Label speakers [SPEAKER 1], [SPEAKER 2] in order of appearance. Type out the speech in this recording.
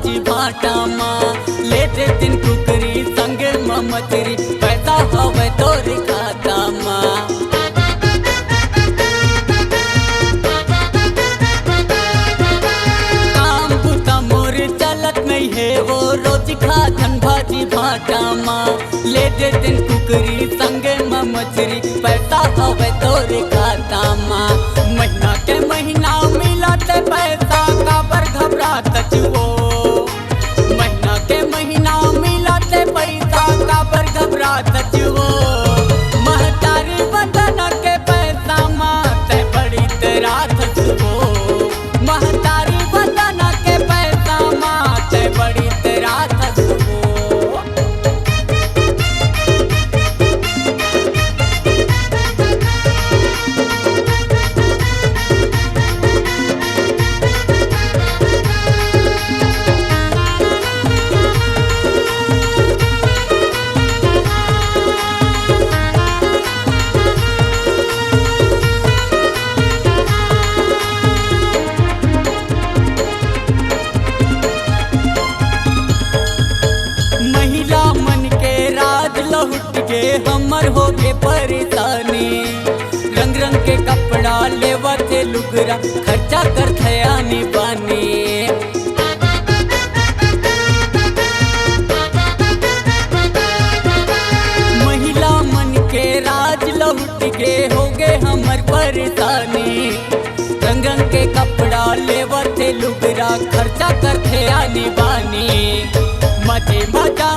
[SPEAKER 1] भाजी भाटा माँ लेते दिन कुकरी संग ममचरी पैसा हवे तोर खाता माँ। काम बुता मोर चलत नहीं है वो रोज खातन भाजी भाटा माँ लेते दिन कुकरी संग ममचरी पैसा हवे तोर खाता माँ। महीना के महीना मिलते पैसा का पर घबरात वो महीना के महीना मिलते पैसा का पर घबरात वो महतारी बदन के पैसा माते बड़ी तेरा वो महतारी बदन के पैसा माते बड़ी तेरा वो। लहुट के हमर हो के परेशानी रंग रंग के कपड़ा लेवा थे लुगरा खर्चा कर थयानी बानी। महिला मन के राज लहुट के हो गए हमर परेशानी रंग रंग के कपड़ा लेवा थे लुगरा खर्चा कर थयानी बानी। मजे मजा